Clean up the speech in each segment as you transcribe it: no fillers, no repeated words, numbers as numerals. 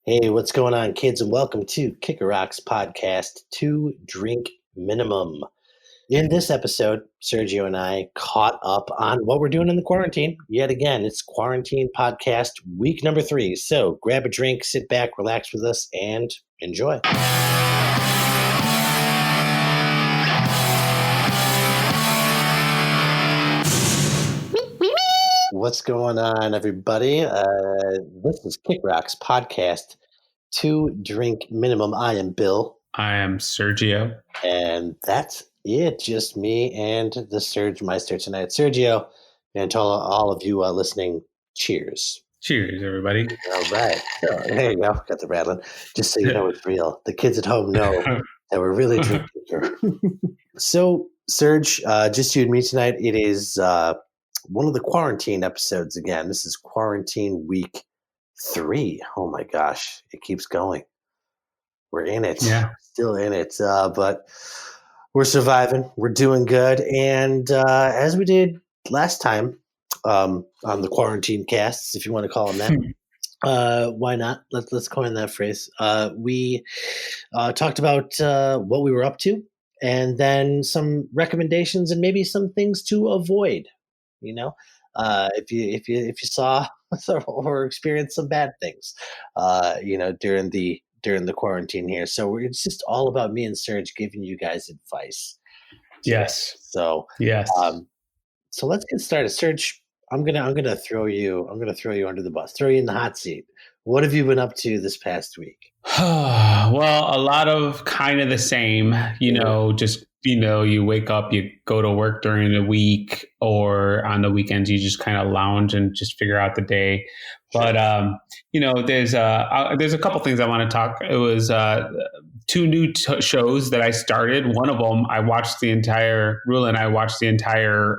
Hey, what's going on, kids? And welcome to Kicker Rocks podcast, Two Drink Minimum. In this episode, Sergio and I caught up on what we're doing in the quarantine. Yet again, it's quarantine podcast week number 3. So grab a drink, sit back, relax with us, and enjoy. What's going on, everybody? This is Kick Rocks podcast, Two Drink Minimum. I am Bill. I am Sergio. And that's it. Just me and the Surge Meister tonight. Sergio, and to all of you listening, cheers. Cheers, everybody. All right. So, there you go. Got the rattling. Just so you know it's real. The kids at home know that we're really drinking here. So, Serge, just you and me tonight. It is one of the quarantine episodes again. This is quarantine week 3. Oh my gosh. It keeps going. We're in it. Yeah. Still in it. But we're surviving. We're doing good. And as we did last time on the quarantine casts, if you want to call them that, why not? Let's coin that phrase. We talked about what we were up to, and then some recommendations and maybe some things to avoid. You know, if you saw or experienced some bad things, during the quarantine here. So it's just all about me and Serge giving you guys advice. Yes. So yes. So let's get started. Serge, I'm gonna throw you under the bus, throw you in the hot seat. What have you been up to this past week? Well, a lot of kind of the same, you wake up, you go to work during the week, or on the weekends, you just kind of lounge and just figure out the day. But, there's a couple things I want to talk. It was 2 new shows that I started. One of them, Rula and I watched the entire,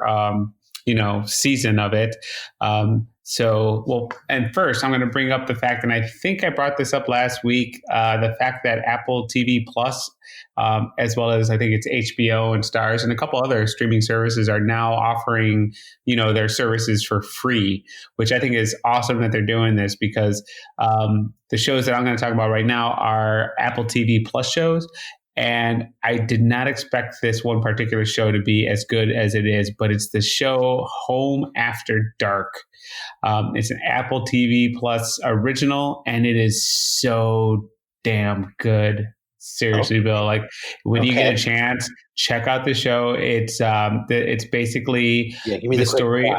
season of it. And first I'm going to bring up the fact, and I think I brought this up last week, the fact that Apple TV Plus, as well as I think it's HBO and Stars and a couple other streaming services are now offering, their services for free, which I think is awesome that they're doing this because the shows that I'm going to talk about right now are Apple TV Plus shows. And I did not expect this one particular show to be as good as it is, but it's the show Home After Dark. It's an Apple TV Plus original, and it is so damn good. Seriously, Bill. Like when you get a chance, check out the show. It's basically the story.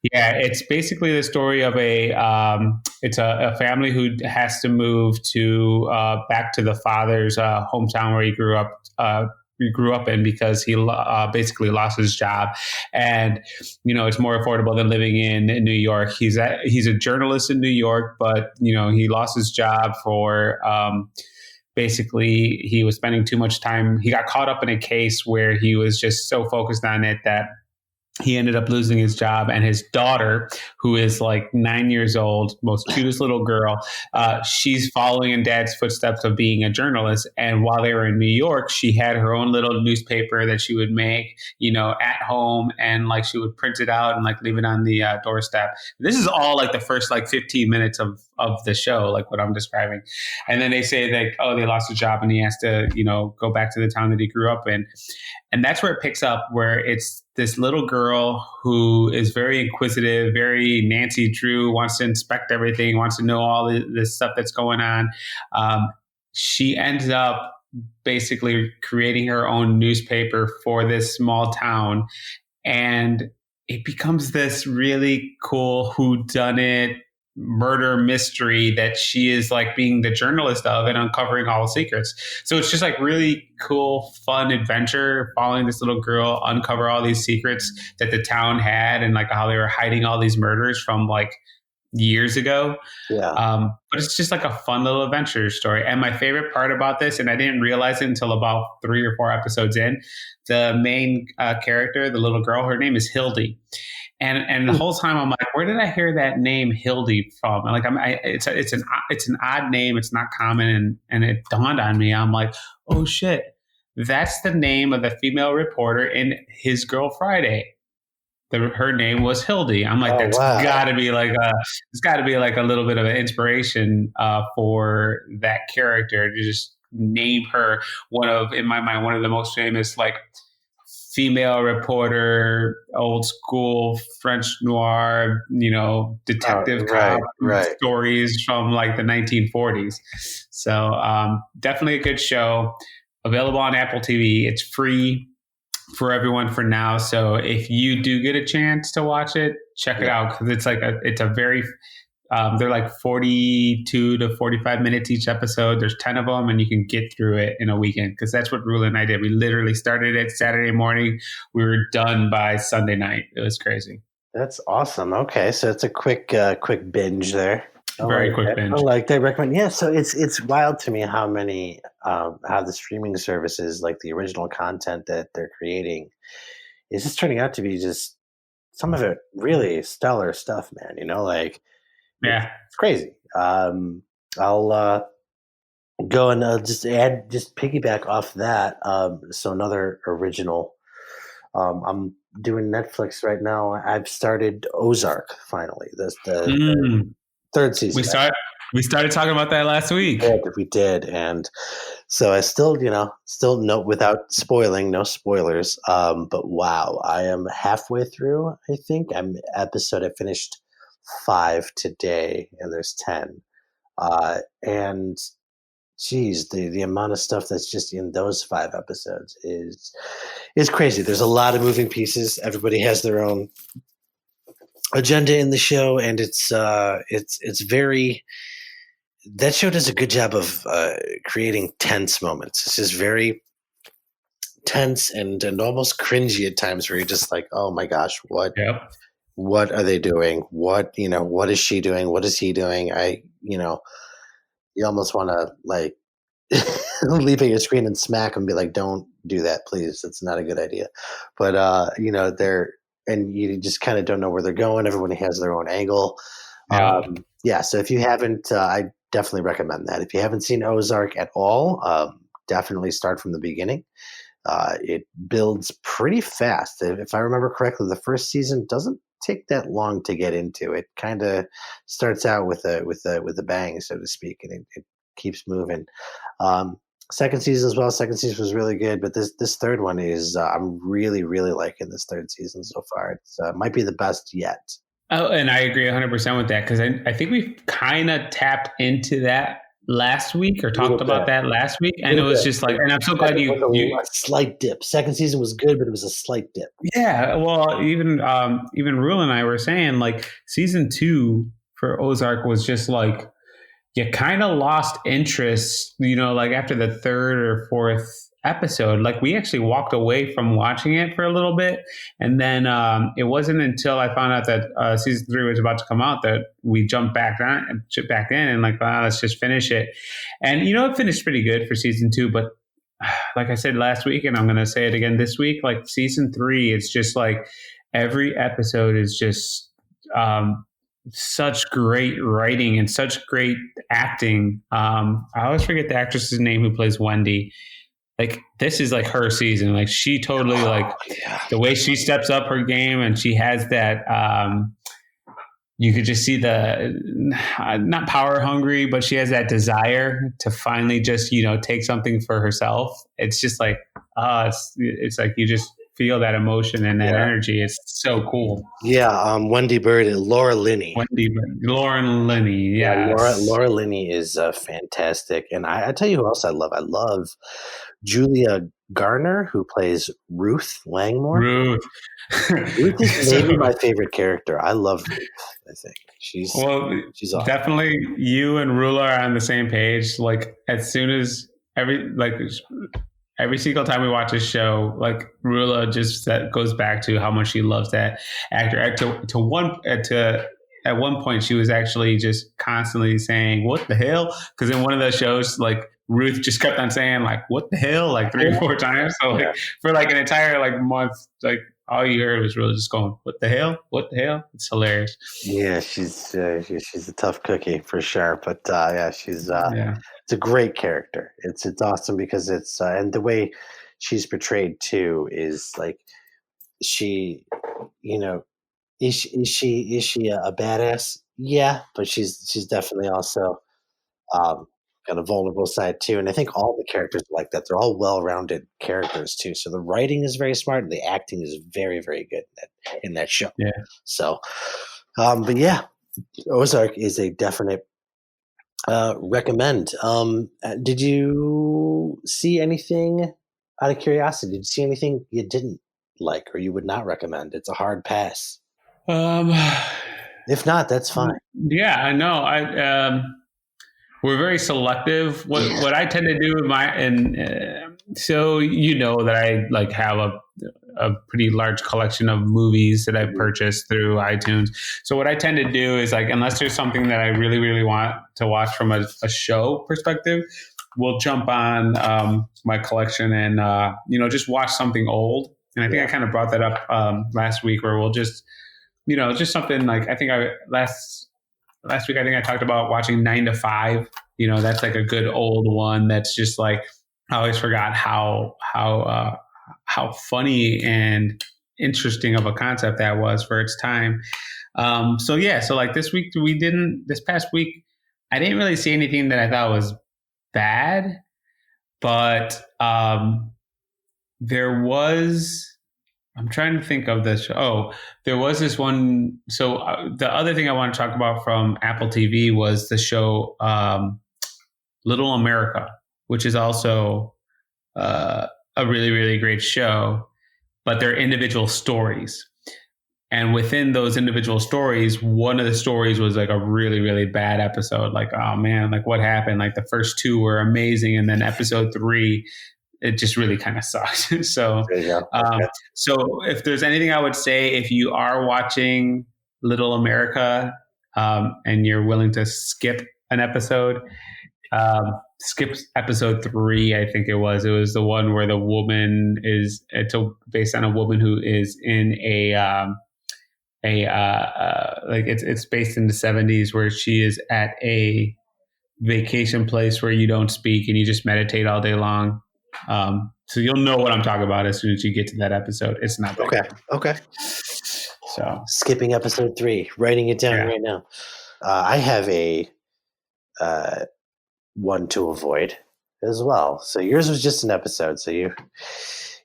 It's basically the story of it's a family who has to move to back to the father's hometown where he grew up in because he basically lost his job, and it's more affordable than living in New York. He's a journalist in New York, but he lost his job for basically he was spending too much time. He got caught up in a case where he was just so focused on it that he ended up losing his job, and his daughter, who is like 9 years old, most cutest little girl, she's following in dad's footsteps of being a journalist. And while they were in New York, she had her own little newspaper that she would make, at home, and like she would print it out and like leave it on the doorstep. This is all like the first like 15 minutes of the show, like what I'm describing. And then they say like, oh, they lost a job and he has to, go back to the town that he grew up in. And that's where it picks up, where it's this little girl who is very inquisitive, very Nancy Drew, wants to inspect everything, wants to know all this stuff that's going on. She ends up basically creating her own newspaper for this small town. And it becomes this really cool whodunit murder mystery that she is like being the journalist of and uncovering all the secrets. So it's just like really cool, fun adventure following this little girl uncover all these secrets that the town had and like how they were hiding all these murders from like years ago. Yeah. But it's just like a fun little adventure story. And my favorite part about this, and I didn't realize it until about 3 or 4 episodes in, the main character, the little girl, her name is Hildy. And the whole time I'm like, where did I hear that name Hildy from? And like, it's an odd name. It's not common. And it dawned on me. I'm like, oh shit, that's the name of the female reporter in His Girl Friday. her name was Hildy. I'm like, Oh that's wow! got to be like it's got to be like a little bit of an inspiration for that character to just name her in my mind, one of the most famous like female reporter, old school French noir, detective cop Right, right. stories from like the 1940s. So definitely a good show. Available on Apple TV. It's free for everyone for now. So if you do get a chance to watch it, check it Yeah. out because it's a very they're like 42 to 45 minutes each episode. There's 10 of them, and you can get through it in a weekend because that's what Rula and I did. We literally started it Saturday morning. We were done by Sunday night. It was crazy. That's awesome. Okay, so it's a quick binge there. Very quick I binge. like that. Recommend. Yeah, so it's wild to me how many how the streaming services, like the original content that they're creating, is just turning out to be just some of it really stellar stuff, man. Like Yeah. it's crazy. I'll go and just piggyback off that. So another original. I'm doing Netflix right now. I've started Ozark finally. The third We season. started talking about that last week. We did, and so I still, still no without spoiling, no spoilers. But wow, I am halfway through. I think I finished 5 today, and there's 10. And geez, the amount of stuff that's just in those 5 episodes is crazy. There's a lot of moving pieces. Everybody has their own agenda in the show, and it's very. That show does a good job of creating tense moments. It's just very tense and almost cringy at times, where you're just like, oh my gosh, Yep. what are they doing? What is she doing? What is he doing? You almost want to like leap at your screen and smack and be like, don't do that, please. That's not a good idea. But and you just kind of don't know where they're going. Everybody has their own angle. Yeah. So if you haven't, I definitely recommend that. If you haven't seen Ozark at all, definitely start from the beginning. It builds pretty fast. If I remember correctly, the first season doesn't take that long to get into. It kind of starts out with a bang, so to speak, and it keeps moving. Second season as well. Second season was really good, but this third one is I'm really really liking this third season so far. It's might be the best yet. Oh, and I agree 100% with that because I think we kind of tapped into that last week or Little talked about bit, that last week, and it little was bit. just like, and I'm so glad Second was you a slight dip. Second season was good, but it was a slight dip. yeah. Well, even Rule and I were saying like season 2 for Ozark was just like you kind of lost interest, like after the third or fourth episode. Like we actually walked away from watching it for a little bit. And then it wasn't until I found out that season 3 was about to come out that we jumped back in and like, let's just finish it. And, it finished pretty good for season 2. But like I said last week, and I'm going to say it again this week, like season 3, it's just like every episode is just, such great writing and such great acting. I always forget the actress's name who plays Wendy. Like this is like her season. Like she totally like the way she steps up her game, and she has that. You could just see the not power hungry, but she has that desire to finally just take something for herself. It's just like it's like you just feel that emotion and that energy. It's so cool. Yeah, Wendy Bird and Laura Linney. Lauren Linney, yes. Yeah, Laura Linney is fantastic, and I tell you who else I love. I love Julia Garner, who plays Ruth Langmore. Ruth. Ruth is maybe my favorite character. I love Ruth. I think she's awesome. Definitely you and Rula are on the same page. Like as soon as every single time we watch a show, like Rula just goes back to how much she loves that actor. At one point, she was actually just constantly saying, "What the hell?" Because in one of those shows, like Ruth just kept on saying, "Like what the hell?" like 3 or 4 times. So like for like an entire like month, like all you heard was Rula just going, "What the hell? What the hell?" It's hilarious. Yeah, she's a tough cookie for sure. But she's it's a great character. It's awesome because it's and the way she's portrayed too is like she you know, is she a badass? Yeah, but she's definitely also um, got a vulnerable side too. And I think all the characters are like that. They're all well-rounded characters too. So the writing is very smart, and the acting is very, very good in that show. Yeah. So, but yeah, Ozark is a definite recommend. Did you see anything out of curiosity? Did you see anything you didn't like or you would not recommend? It's a hard pass. Um, If not, that's fine. yeah, I know. We're very selective. What I tend to do with my so that I like have a pretty large collection of movies that I've Mhm. purchased through iTunes. So what I tend to do is like unless there's something that I really really want to watch from a show perspective, we'll jump on my collection and just watch something old. And I think Yeah. I kind of brought that up last week, where we'll just just something like I think I last week I think I talked about watching 9 to 5. That's like a good old one. That's just like I always forgot how funny and interesting of a concept that was for its time. So yeah, so like this past week, I didn't really see anything that I thought was bad, but there was. I'm trying to think of this. Oh, there was this one. So the other thing I want to talk about from Apple TV was the show Little America, which is also a really, really great show, but they're individual stories. And within those individual stories, one of the stories was like a really, really bad episode. Like, oh man, like what happened? Like the first two were amazing. And then episode 3, it just really kind of sucked. So, There you go. um, Okay. so if there's anything I would say, if you are watching Little America and you're willing to skip an episode, skip episode 3. I think it was. It was the one where the woman it's based on a woman who is in like it's based in the 70s, where she is at a vacation place where you don't speak and you just meditate all day long. So you'll know what I'm talking about as soon as you get to that episode. It's not that Okay. good. Okay. So Skipping episode 3, writing it down yeah. right now. I have a one to avoid as well. So yours was just an episode. So you're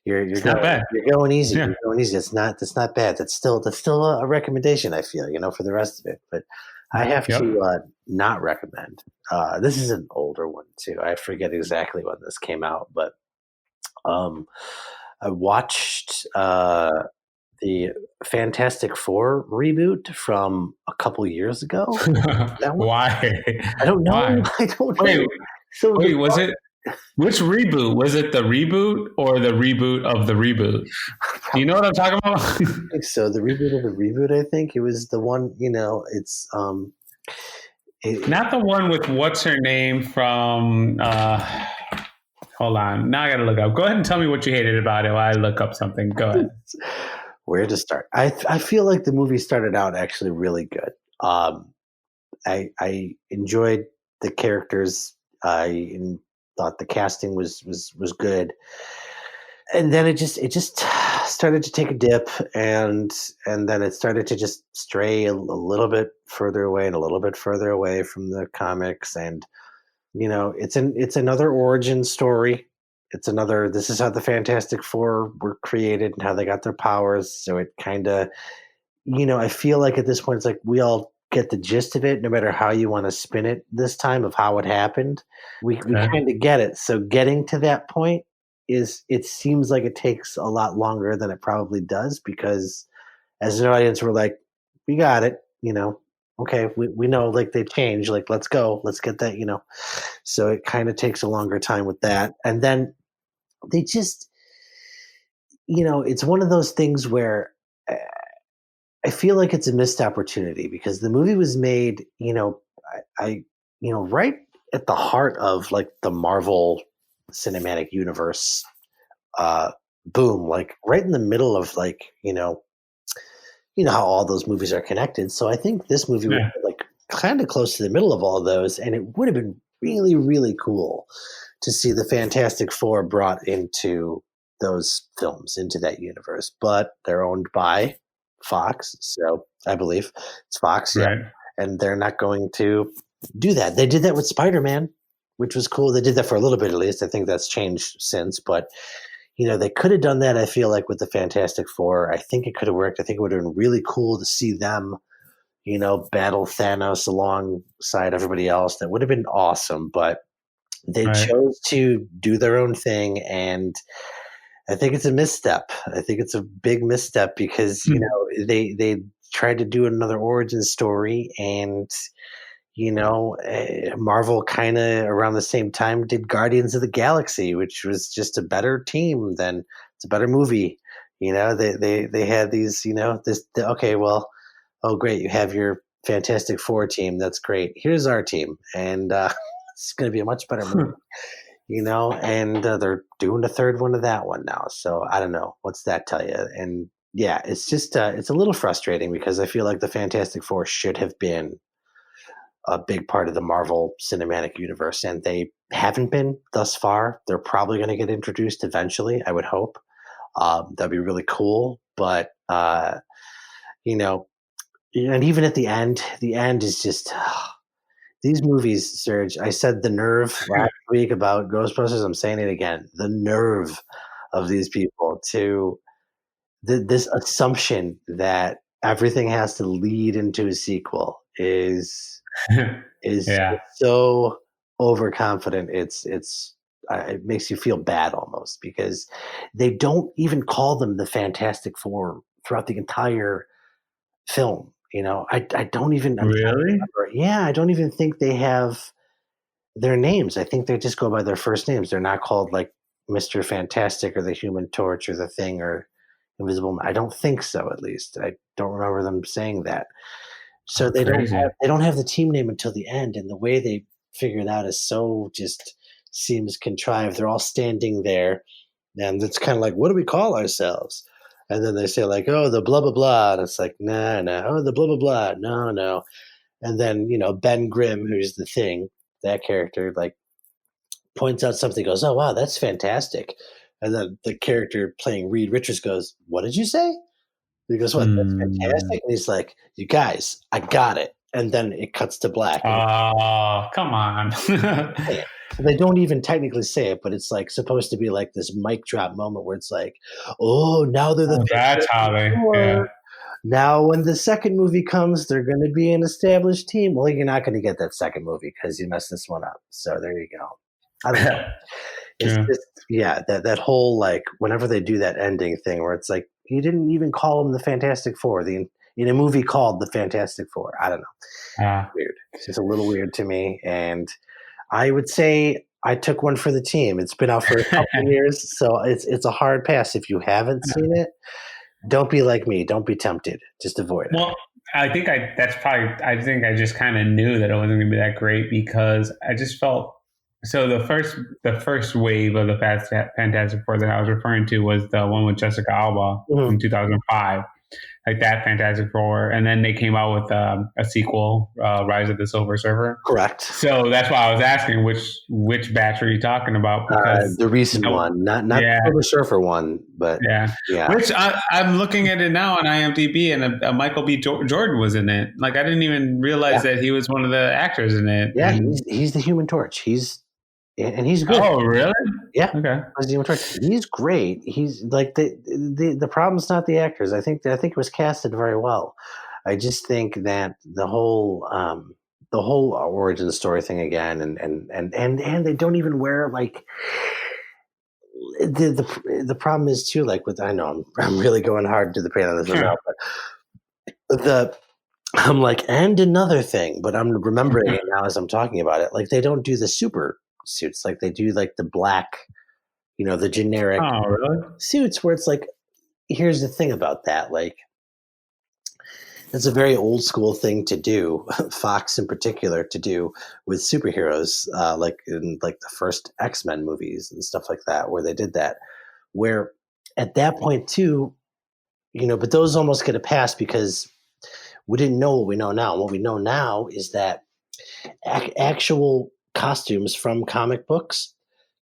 It's not going bad. you're going easy. Yeah. You're going easy. That's not bad. That's still a recommendation. I feel for the rest of it. But I have Yep. to not recommend. This is an older one too. I forget exactly when this came out, but I watched the Fantastic Four reboot from a couple years ago. That one, Why? I don't know. Why? I don't know. Wait, So wait, was it which reboot? Was it the reboot or the reboot of the reboot? Do you know what I'm talking about? so the reboot of the reboot, I think it was the one. It's Not the one with what's her name from hold on. Now I gotta look up. Go ahead and tell me what you hated about it while I look up something. Go ahead. where to start. I feel like the movie started out actually really good. I enjoyed the characters. Thought the casting was good, and then it just started to take a dip, and then it started to just stray a little bit further away and a little bit further away from the comics. And it's another origin story. It's another. This is how the Fantastic Four were created and how they got their powers. So it kind of, I feel like at this point it's like we all get the gist of it, no matter how you want to spin it this time of how it happened. We Okay. kind of get it. So getting to that point it seems like it takes a lot longer than it probably does, because as an audience we're like, we got it, okay, we know, like, they've changed, like, let's go, let's get that, so it kind of takes a longer time with that. And then they just, it's one of those things where I feel like it's a missed opportunity, because the movie was made, I right at the heart of like the Marvel Cinematic Universe boom, like right in the middle of like, how all those movies are connected. So I think this movie was Yeah. like kind of close to the middle of all those, and it would have been really, really cool to see the Fantastic Four brought into those films, into that universe. But they're owned by Fox, so I believe it's Fox, yeah. Right. And they're not going to do that. They did that with Spider-Man, which was cool. They did that for a little bit at least. I think that's changed since, but they could have done that, I feel like, with the Fantastic Four. I think it could have worked. I think it would have been really cool to see them, battle Thanos alongside everybody else. That would have been awesome, but they Right. chose to do their own thing, and I think it's a misstep. I think it's a big misstep because, they tried to do another origin story, and Marvel kind of around the same time did Guardians of the Galaxy, which was just a better team than it's a better movie. They had these, okay, well, oh great, you have your Fantastic Four team. That's great. Here's our team, and it's going to be a much better movie. And they're doing a third one of that one now. So I don't know. What's that tell you? And yeah, it's just it's a little frustrating because I feel like the Fantastic Four should have been a big part of the Marvel Cinematic Universe, and they haven't been thus far. They're probably going to get introduced eventually, I would hope. That'd be really cool. But and even at the end is just these movies, Serge. I said the nerve last week about Ghostbusters. I'm saying it again. The nerve of these people to this assumption that everything has to lead into a sequel is Yeah. so overconfident. It makes you feel bad almost because they don't even call them the Fantastic Four throughout the entire film. I don't even. I'm trying to Really? remember. Yeah, I don't even think they have their names. I think they just go by their first names. They're not called like Mr. Fantastic or the Human Torch or the Thing or Invisible Man. I don't think so. At least I don't remember them saying that. So Oh, crazy. they don't have the team name until the end, and the way they figure it out is so just seems contrived. They're all standing there, and it's kind of like, what do we call ourselves? And then they say like, oh, the blah blah blah, and it's like, nah, nah, oh, the blah blah blah, no, no. And then Ben Grimm, who's the Thing, that character, like points out something, goes, oh wow, that's fantastic. And then the character playing Reed Richards goes, what did you say? He goes, what? That's Hmm. fantastic. And he's like, you guys, I got it. And then it cuts to black. And Oh, come on. they they don't even technically say it, but it's like supposed to be like this mic drop moment where it's like, oh, now they're the Oh, that's how Fantastic they, yeah. Four. Now, when the second movie comes, they're going to be an established team. Well, you're not going to get that second movie because you messed this one up. So there you go. I don't know. It's Yeah. just that whole like whenever they do that ending thing where it's like you didn't even call them the Fantastic Four in a movie called The Fantastic Four. I don't know. Ah. Weird. It's just a little weird to me, and I would say I took one for the team. It's been out for a couple of years, so it's a hard pass if you haven't seen it. Don't be like me. Don't be tempted. Just avoid it. Well, I think I just kind of knew that it wasn't going to be that great because I just felt so the first wave of the Fantastic Four that I was referring to was the one with Jessica Alba Mhm. in 2005, like that Fantastic Four, and then they came out with a sequel, Rise of the Silver Surfer. Correct. So that's why I was asking which batch are you talking about because The recent one, not the yeah. Silver Surfer one, but Yeah, yeah, which I'm looking at it now on IMDb, and Michael B. Jordan was in it. Like I didn't even yeah, realize that he was one of the actors in it. yeah. And He's the Human Torch. He's good. oh, really? Yeah, Okay. as Human Torch. He's great. He's like the problem's not the actors. I think it was casted very well. I just think that the whole origin story thing again, and they don't even wear like the problem is too like with I know I'm really going hard to the pain on this one now, but I'm like and another thing, but I'm remembering it now as I'm talking about it. Like they don't do the super suits like they do like the black, the generic Oh, really? suits where it's like here's the thing about that, like it's a very old school thing to do, Fox in particular to do with superheroes, like in like the first X-Men movies and stuff like that, where they did that. Where at that point too, but those almost get a pass because we didn't know what we know now. What we know now is that actual costumes from comic books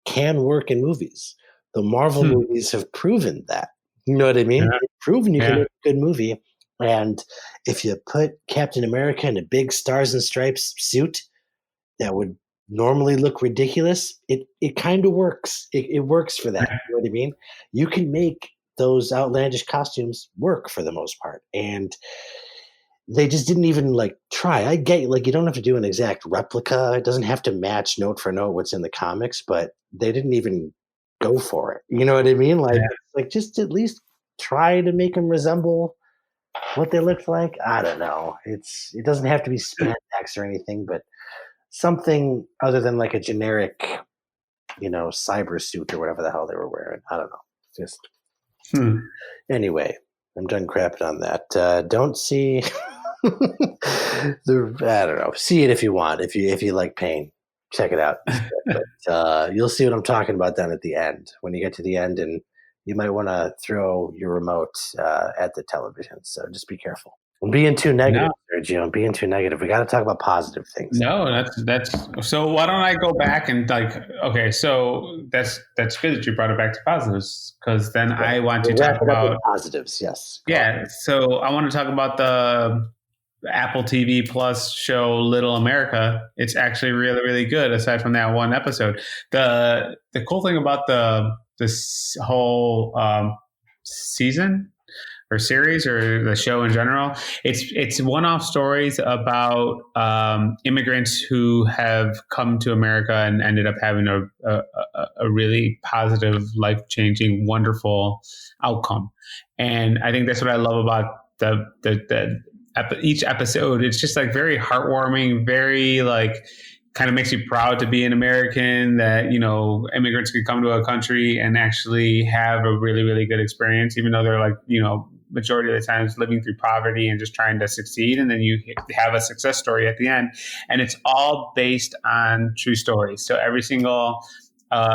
can work in movies. The Marvel Hmm. movies have proven that. You know what I mean? Yeah, They've proven you can yeah. make a good movie And if you put Captain America in a big stars and stripes suit that would normally look ridiculous, it kind of works. It works for that. You know what I mean? You can make those outlandish costumes work for the most part. And they just didn't even like try. I get like you don't have to do an exact replica. It doesn't have to match note for note what's in the comics, but they didn't even go for it. You know what I mean? Yeah. Like just at least try to make them resemble what they look like. I don't know. It doesn't have to be spandex or anything, but something other than like a generic, cyber suit or whatever the hell they were wearing. I don't know. Just anyway, I'm done crapping on that. Don't see I don't know. See it if you want. If you like pain, check it out. But you'll see what I'm talking about then at the end. When you get to the end, and you might want to throw your remote at the television. So just be careful. I'm being too negative, Sergio. I'm being too negative. We got to talk about positive things. No, that's so. Why don't I go back and okay, so that's good that you brought it back to positives, because then I want to talk about positives. Yes. Yeah, so I want to talk about the Apple TV Plus show Little America. It's actually really, really good. Aside from that one episode, the cool thing about this whole season or series or the show in general, it's one-off stories about immigrants who have come to America and ended up having a really positive, life-changing, wonderful outcome. And I think that's what I love about each episode. It's just like very heartwarming, very like kind of makes you proud to be an American, that, immigrants could come to a country and actually have a really, really good experience, even though they're like, majority of the times living through poverty and just trying to succeed. And then you have a success story at the end, and it's all based on true stories. So every single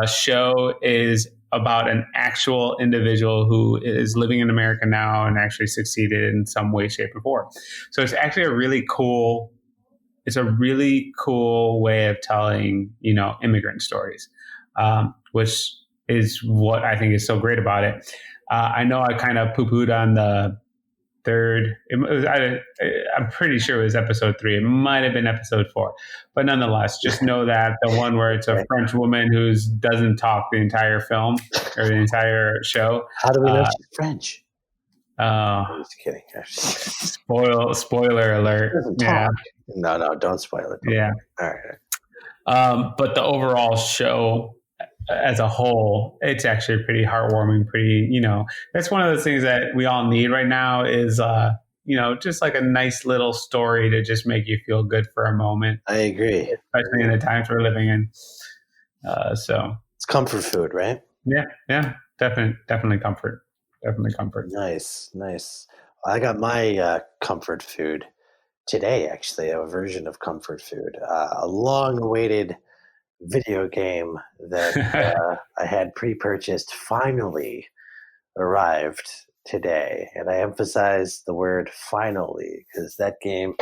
show is about an actual individual who is living in America now and actually succeeded in some way, shape, or form. So it's actually a really cool way of telling, immigrant stories, which is what I think is so great about it. I know I kind of poo-pooed on the third. I'm pretty sure it was episode 3. It might have been episode 4, but nonetheless, just know that the one where it's a French woman who doesn't talk the entire film or the entire show. How do we know she's French? I'm just kidding. Spoiler alert. Yeah. No, don't spoil it. Yeah. All right. But the overall show as a whole, it's actually pretty heartwarming, that's one of those things that we all need right now is, just like a nice little story to just make you feel good for a moment. I agree. Especially in the times we're living in. So it's comfort food, right? Yeah. Definitely comfort. Definitely comfort. Nice. I got my comfort food today, actually, a version of comfort food, a long-awaited video game that I had pre-purchased finally arrived today. And I emphasize the word finally, because that game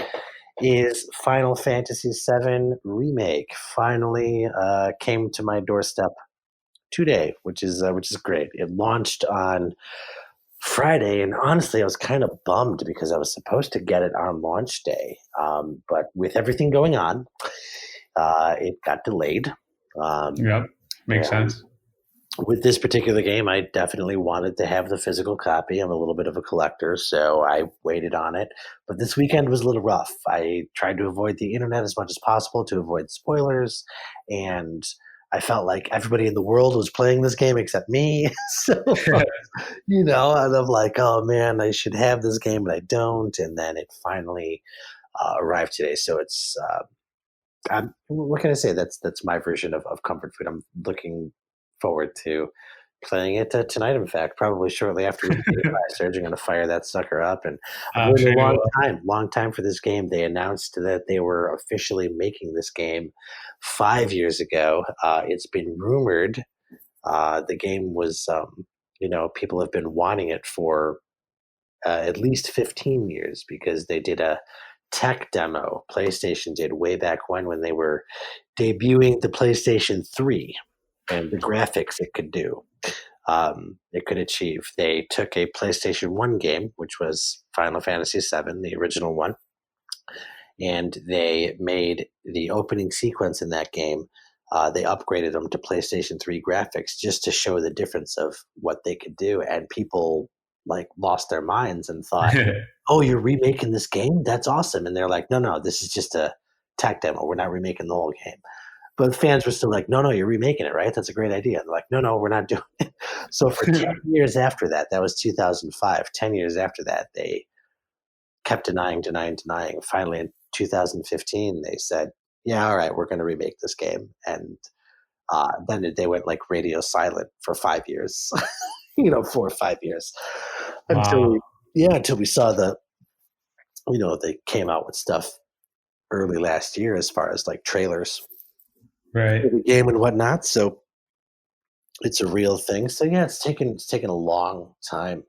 is Final Fantasy VII Remake. Finally came to my doorstep today, which is great. It launched on Friday, and honestly, I was kind of bummed because I was supposed to get it on launch day, but with everything going on, it got delayed. Yep, makes sense. With this particular game, I definitely wanted to have the physical copy. I'm a little bit of a collector, so I waited on it. But this weekend was a little rough. I tried to avoid the internet as much as possible to avoid spoilers, and I felt like everybody in the world was playing this game except me. So, and I'm like, oh man, I should have this game, but I don't. And then it finally arrived today. So it's, what can I say? That's my version of comfort food. I'm looking forward to playing it tonight. In fact, probably shortly after we get Sergio, I'm going to fire that sucker up. And I've waited a long time for this game. They announced that they were officially making this game 5 years ago. It's been rumored. The game was, people have been wanting it for at least 15 years because they did a tech demo. PlayStation did way back when they were debuting the PlayStation 3 and the graphics it could do. it could achieve. They took a PlayStation 1 game, which was Final Fantasy VII, the original one, and they made the opening sequence in that game. They upgraded them to PlayStation 3 graphics just to show the difference of what they could do. And people like lost their minds and thought, oh, you're remaking this game? That's awesome. And they're like, no, no, this is just a tech demo. We're not remaking the whole game. But fans were still like, no, no, you're remaking it, right? That's a great idea. And they're like, no, no, we're not doing it. So for 10 years after that, that was 2005, 10 years after that, they kept denying. Finally, in 2015, they said, yeah, all right, we're going to remake this game. And then they went like radio silent for 5 years, 4 or 5 years until Wow. until we saw they came out with stuff early last year as far as like trailers Right. for the game and whatnot. So it's a real thing. So yeah, it's taken a long time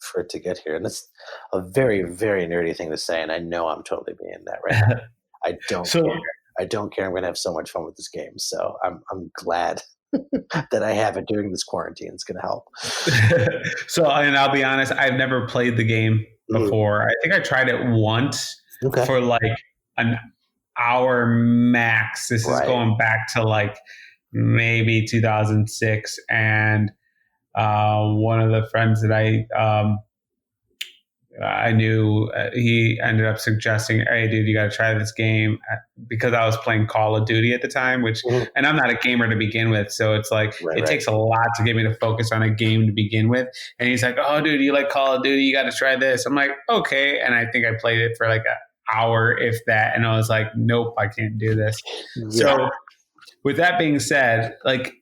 for it to get here, and it's a very, very nerdy thing to say. And I know I'm totally being that right now. I don't So care. I don't care. I'm going to have so much fun with this game. So I'm glad that I have it during this quarantine. It's going to help. and I'll be honest, I've never played the game Mm, before. I think I tried it once okay. for like an hour max. This is Right. going back to like maybe 2006, and one of the friends that I knew, he ended up suggesting, "Hey, dude, you got to try this game," because I was playing Call of Duty at the time. Mhm. And I'm not a gamer to begin with, so it's like Right. it Right. takes a lot to get me to focus on a game to begin with. And he's like, "Oh, dude, you like Call of Duty? You got to try this." I'm like, "Okay," and I think I played it for like an hour, if that, and I was like, "Nope, I can't do this." Yeah. So, with that being said, like,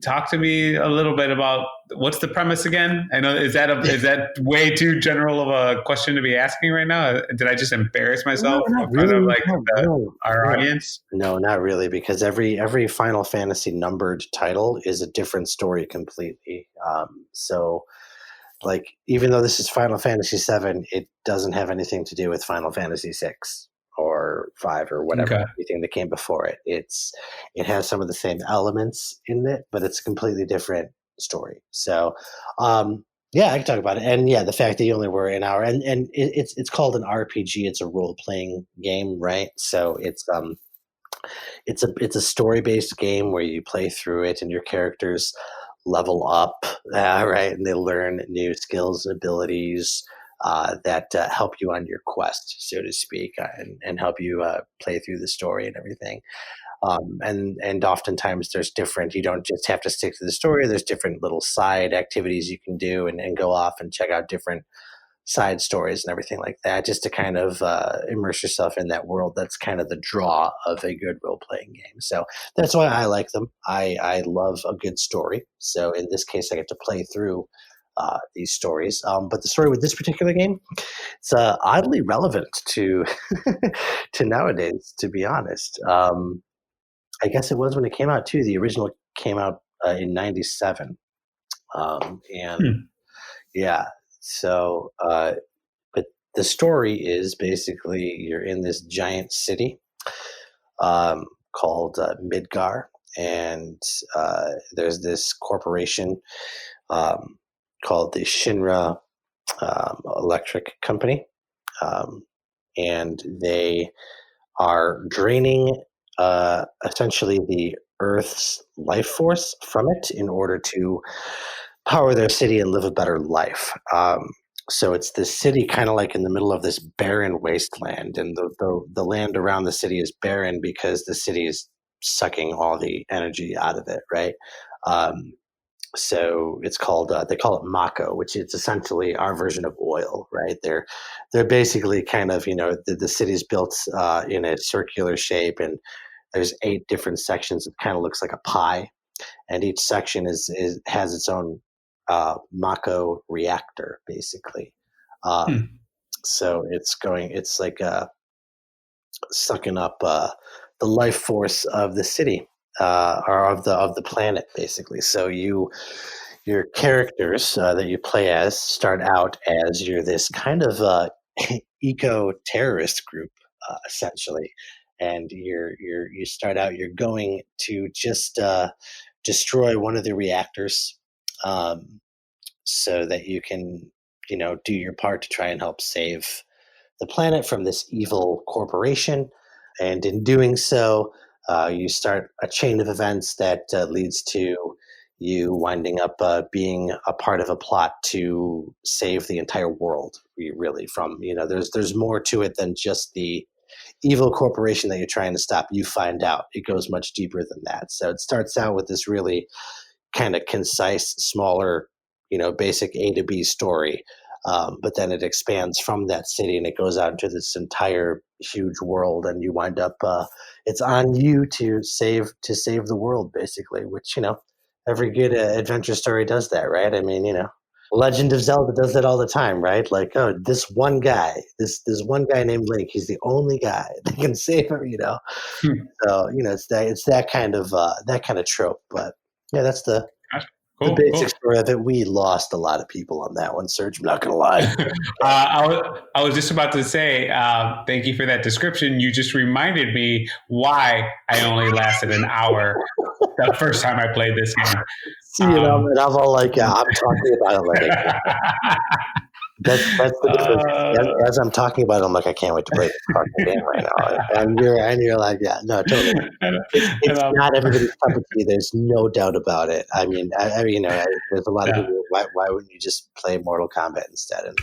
talk to me a little bit about what's the premise again. I know, is that way too general of a question to be asking right now? Did I just embarrass No, myself not in front of really. like No, no, our no. audience? No, not really, because every Final Fantasy numbered title is a different story completely. So like even though this is Final Fantasy VII, it doesn't have anything to do with Final Fantasy VI or five or whatever, Okay. anything that came before it. It has some of the same elements in it, but it's a completely different story. So yeah, I can talk about it. And yeah, the fact that you only were an hour, and it's called an RPG. It's a role playing game, right? So it's a story based game where you play through it and your characters level up, right, and they learn new skills and abilities that help you on your quest, so to speak, and help you play through the story and everything. And oftentimes there's different. You don't just have to stick to the story. There's different little side activities you can do and go off and check out different side stories and everything like that, just to kind of immerse yourself in that world. That's kind of the draw of a good role playing game. So that's why I like them. I love a good story. So in this case, I get to play through these stories. But the story with this particular game, it's oddly relevant to to nowadays. To be honest, I guess it was when it came out too. The original came out in '97, and Hmm. yeah. So but the story is basically you're in this giant city called Midgar, and there's this corporation um, called the Shinra Electric Company, um, and they are draining essentially the Earth's life force from it in order to power their city and live a better life. So it's this city kind of like in the middle of this barren wasteland, and the land around the city is barren because the city is sucking all the energy out of it, right? Um, so it's called they call it mako, which is essentially our version of oil, right? They're basically kind of the city's built in a circular shape, and there's 8 different sections. It kind of looks like a pie, and each section is has its own mako reactor, basically. Um, Hmm. so it's like sucking up the life force of the city or of the planet, basically. So your characters that you play as start out as you're this kind of eco terrorist group, essentially, and you start out you're going to just destroy one of the reactors so that you can, do your part to try and help save the planet from this evil corporation. And in doing so, you start a chain of events that leads to you winding up being a part of a plot to save the entire world. Really, from there's more to it than just the evil corporation that you're trying to stop. You find out it goes much deeper than that. So it starts out with this really kind of concise, smaller, basic A to B story. But then it expands from that city and it goes out into this entire huge world, and you wind up. It's on you to save the world, basically. Which every good adventure story does that, right? I mean, Legend of Zelda does that all the time, right? Like, oh, this one guy, this one guy named Link, he's the only guy that can save him. So it's that kind of trope. But yeah, that's the basic story of it. We lost a lot of people on that one, Serge. I'm not going to lie. I was just about to say, thank you for that description. You just reminded me why I only lasted an hour the first time I played this game. See, and I'm all like, yeah, I'm talking about it like that's the difference. As I'm talking about it, I'm like, I can't wait to play this fucking game right now. And you're like, yeah, no, totally. It's not everybody's cup of tea. There's no doubt about it. I mean, there's a lot of people. Why wouldn't you just play Mortal Kombat instead? And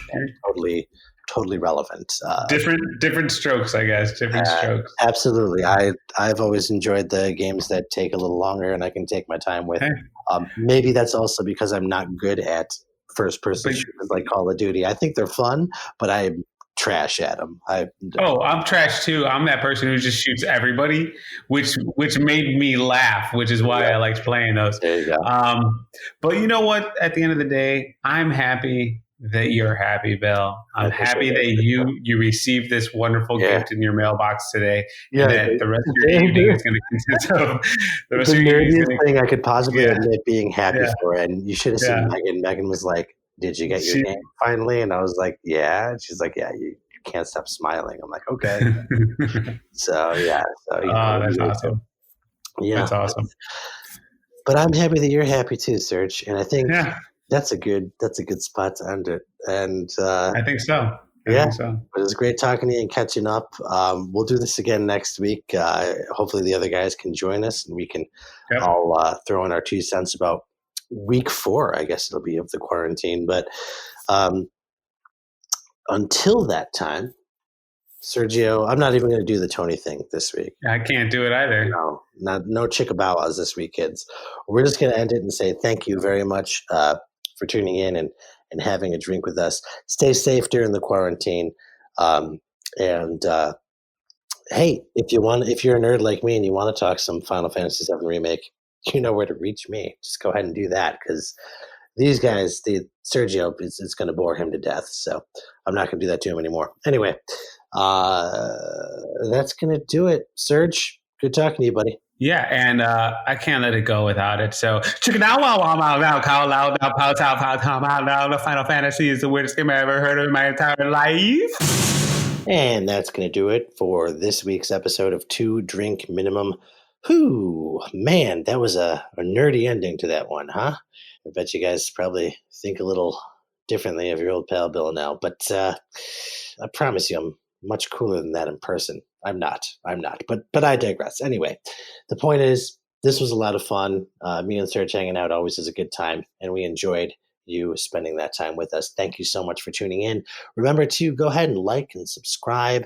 totally relevant. Different strokes, I guess. Different strokes. Absolutely. I've always enjoyed the games that take a little longer and I can take my time with. Maybe that's also because I'm not good at first-person shooters like Call of Duty. I think they're fun, but I'm trash at them. I'm trash too. I'm that person who just shoots everybody, which made me laugh, which is why I liked playing those. There you go. But you know what? At the end of the day, I'm happy that you're happy, Bill. I'm happy that you received this wonderful gift in your mailbox today. Yeah, and that the rest of your evening is going to consist of the rest of your nerdiest thing I could possibly admit being happy for. And you should have seen Megan. Megan was like, "Did you get your game finally?" And I was like, "Yeah." And she's like, "Yeah, you can't stop smiling." I'm like, "Okay." So that's awesome. Yeah, that's awesome. But I'm happy that you're happy too, Serge. And I think. That's a good spot to end it. And I think so. I think so. It was great talking to you and catching up. We'll do this again next week. Hopefully the other guys can join us and we can all throw in our 2 cents about week 4, I guess it'll be, of the quarantine. But until that time, Sergio, I'm not even going to do the Tony thing this week. I can't do it either. No chickabawas this week, kids. We're just going to end it and say thank you very much for tuning in and having a drink with us. Stay safe during the quarantine. And hey, if you're a nerd like me and you want to talk some Final Fantasy VII Remake, you know where to reach me. Just go ahead and do that, because these guys, Sergio, it's going to bore him to death. So I'm not going to do that to him anymore. Anyway, that's going to do it. Serge, good talking to you, buddy. Yeah, and I can't let it go without it. So check it out. Final Fantasy is the weirdest game I ever heard of in my entire life. And that's going to do it for this week's episode of 2 Drink Minimum. Whew, man, that was a nerdy ending to that one, huh? I bet you guys probably think a little differently of your old pal Bill now, but I promise you I'm much cooler than that in person. I'm not, but I digress. Anyway, the point is, this was a lot of fun. Me and Serge hanging out always is a good time, and we enjoyed you spending that time with us. Thank you so much for tuning in. Remember to go ahead and like and subscribe.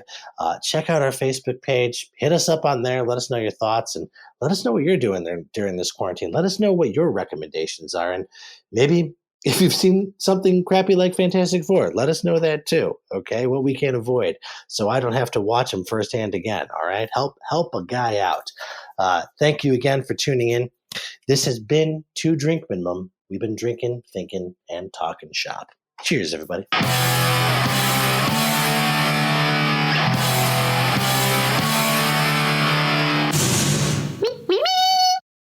Check out our Facebook page. Hit us up on there. Let us know your thoughts, and let us know what you're doing there during this quarantine. Let us know what your recommendations are, and maybe if you've seen something crappy like Fantastic Four, let us know that too, okay? What we can't avoid, so I don't have to watch them firsthand again, all right? Help a guy out. Thank you again for tuning in. This has been 2 Drink Minimum. We've been drinking, thinking, and talking shop. Cheers, everybody.